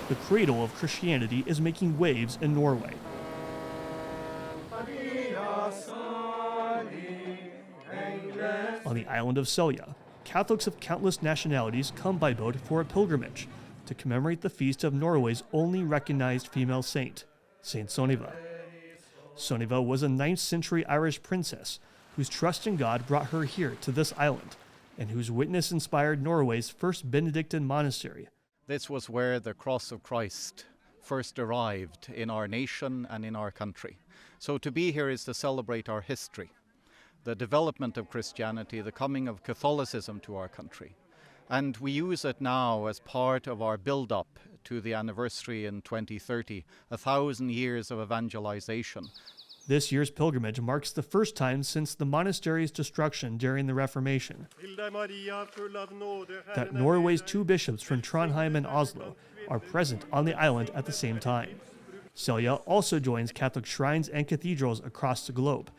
the cradle of Christianity is making waves in Norway. On the island of Selja, Catholics of countless nationalities come by boat for a pilgrimage to commemorate the feast of Norway's only recognized female saint, Saint Sunniva. Sunniva was a 9th century Irish princess whose trust in God brought her here to this island, and whose witness inspired Norway's first Benedictine monastery. This was where the cross of Christ first arrived in our nation and in our country. So to be here is to celebrate our history, the development of Christianity, the coming of Catholicism to our country. And we use it now as part of our build-up to the anniversary in 2030, 1,000 years of evangelization. This year's pilgrimage marks the first time since the monastery's destruction during the Reformation that Norway's 2 bishops from Trondheim and Oslo are present on the island at the same time. Selja also joins Catholic shrines and cathedrals across the globe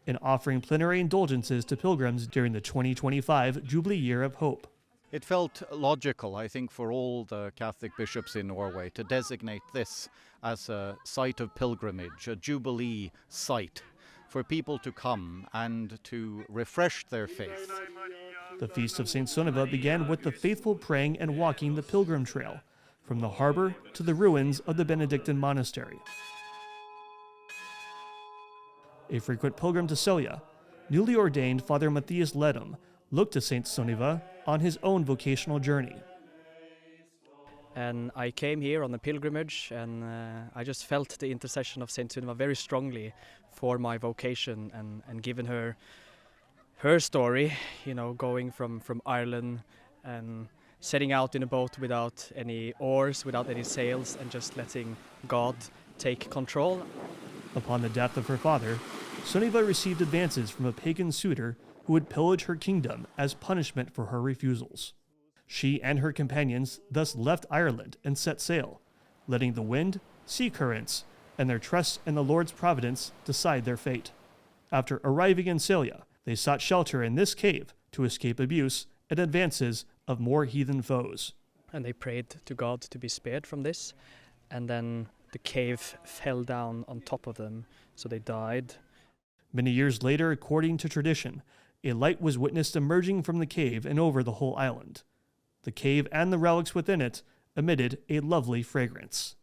in offering plenary indulgences to pilgrims during the 2025 Jubilee Year of Hope. It felt logical, I think, for all the Catholic bishops in Norway to designate this as a site of pilgrimage, a Jubilee site, for people to come and to refresh their faith. The Feast of St. Sunniva began with the faithful praying and walking the pilgrim trail, from the harbor to the ruins of the Benedictine monastery. A frequent pilgrim to Selja, newly ordained Father Mathias Ledum looked to St. Sunniva on his own vocational journey. And I came here on a pilgrimage, and I just felt the intercession of St. Sunniva very strongly for my vocation, and given her story, you know, going from Ireland and setting out in a boat without any oars, without any sails, and just letting God take control. Upon the death of her father, Sunniva received advances from a pagan suitor who would pillage her kingdom as punishment for her refusals. She and her companions thus left Ireland and set sail, letting the wind, sea currents, and their trust in the Lord's providence decide their fate. After arriving in Selja, they sought shelter in this cave to escape abuse and advances of more heathen foes. And they prayed to God to be spared from this, and then the cave fell down on top of them, so they died. Many years later, according to tradition, a light was witnessed emerging from the cave and over the whole island. The cave and the relics within it emitted a lovely fragrance.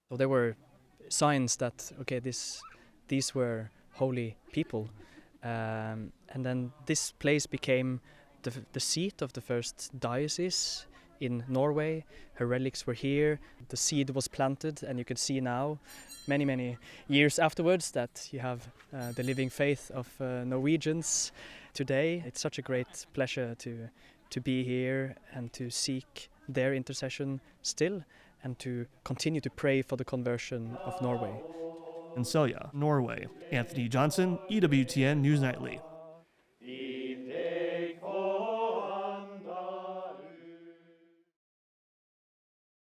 So there were signs that, okay, these were holy people. And then this place became the seat of the first diocese in Norway. Her relics were here. The seed was planted, and you can see now, many years afterwards, that you have the living faith of Norwegians today. It's such a great pleasure to be here and to seek their intercession still, and to continue to pray for the conversion of Norway. In Selja, Norway, Anthony Johnson, EWTN News Nightly.